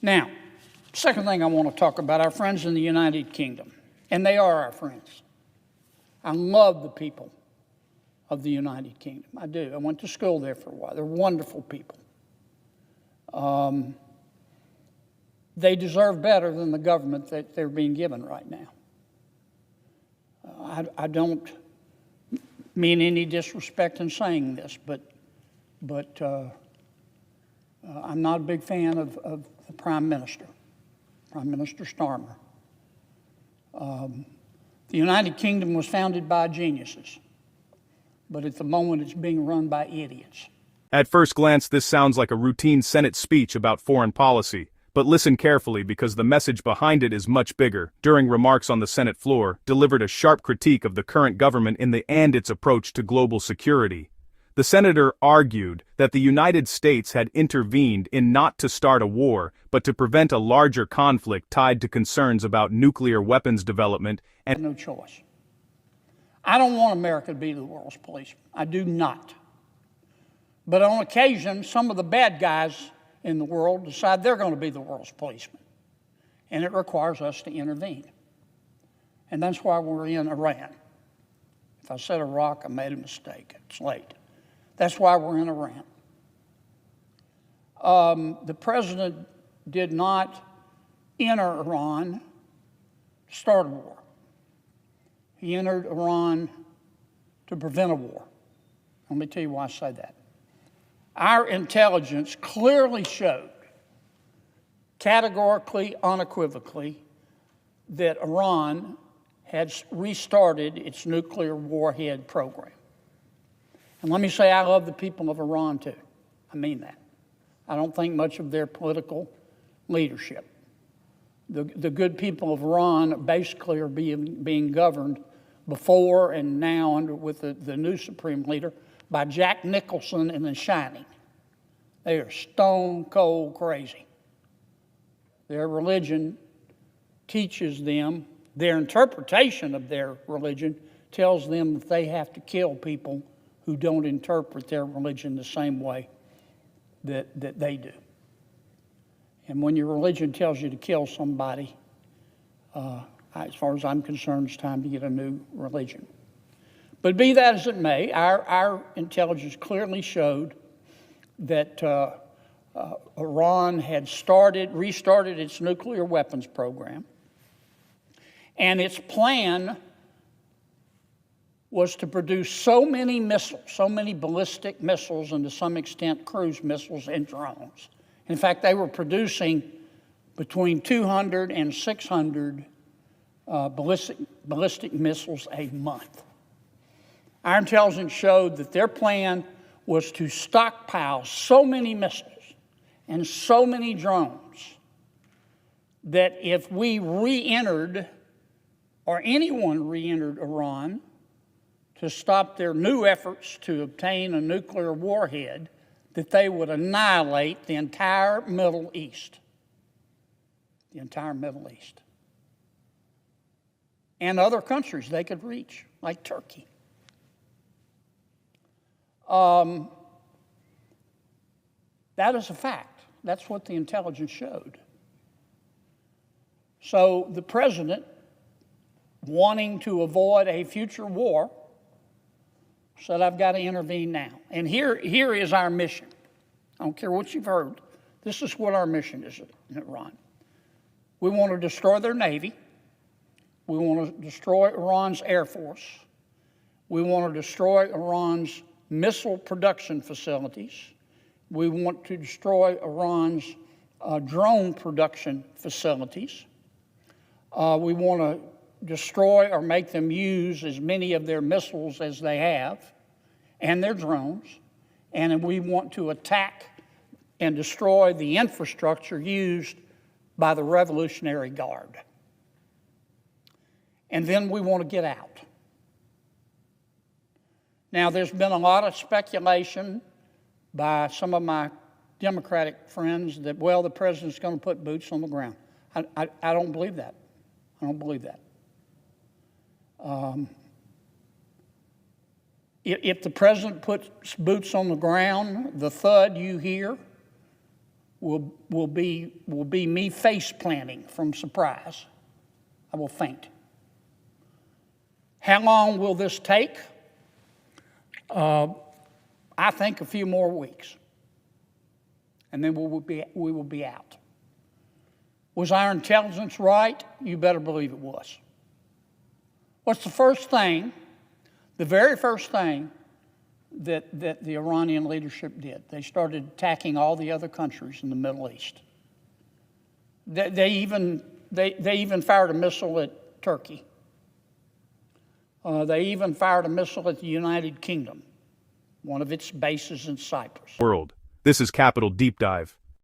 Now, second thing I want to talk about, our friends in the United Kingdom, and they are our friends. I love the people of the United Kingdom. I do. I went to school there for a while. They're wonderful people. They deserve better than the government that they're being given right now. I don't mean any disrespect in saying this, but I'm not a big fan of the Prime Minister Starmer. The United Kingdom was founded by geniuses, but at the moment it's being run by idiots. At first glance, this sounds like a routine Senate speech about foreign policy, but listen carefully because the message behind it is much bigger. During remarks on the Senate floor, delivered a sharp critique of the current government and its approach to global security. The senator argued that the United States had intervened in not to start a war, but to prevent a larger conflict tied to concerns about nuclear weapons development and no choice. I don't want America to be the world's policeman. I do not. But on occasion, some of the bad guys in the world decide they're going to be the world's policeman. And it requires us to intervene. And that's why we're in Iran. If I said Iraq, I made a mistake. It's late. That's why we're in Iran. The president did not enter Iran to start a war. He entered Iran to prevent a war. Let me tell you why I say that. Our intelligence clearly showed, categorically, unequivocally, that Iran had restarted its nuclear warhead program. And let me say, I love the people of Iran too. I mean that. I don't think much of their political leadership. The good people of Iran basically are being governed before and now with the new supreme leader by Jack Nicholson in The Shining. They are stone cold crazy. Their religion teaches them, their interpretation of their religion tells them that they have to kill people who don't interpret their religion the same way that they do. And when your religion tells you to kill somebody, as far as I'm concerned, it's time to get a new religion. But be that as it may, our intelligence clearly showed that Iran had restarted its nuclear weapons program, and its plan was to produce so many missiles, so many ballistic missiles, and to some extent cruise missiles and drones. In fact, they were producing between 200 and 600 ballistic missiles a month. Our intelligence showed that their plan was to stockpile so many missiles and so many drones that if we re-entered, or anyone re-entered Iran to stop their new efforts to obtain a nuclear warhead, that they would annihilate the entire Middle East. The entire Middle East. And other countries they could reach, like Turkey. That is a fact. That's what the intelligence showed. So the president, wanting to avoid a future war, said, I've got to intervene now. And here is our mission. I don't care what you've heard. This is what our mission is in Iran. We want to destroy their Navy. We want to destroy Iran's Air Force. We want to destroy Iran's missile production facilities. We want to destroy Iran's drone production facilities. We want to destroy or make them use as many of their missiles as they have and their drones. And we want to attack and destroy the infrastructure used by the Revolutionary Guard. And then we want to get out. Now, there's been a lot of speculation by some of my Democratic friends that, well, the president's going to put boots on the ground. I don't believe that. I don't believe that. If the president puts boots on the ground, the thud you hear will be me face planting from surprise. I will faint. How long will this take? I think a few more weeks, and then we will be out. Was our intelligence right? You better believe it was. What's the first thing, the very first thing that the Iranian leadership did? They started attacking all the other countries in the Middle East. They even fired a missile at Turkey. They even fired a missile at the United Kingdom, one of its bases in Cyprus. World. This is Capital Deep Dive.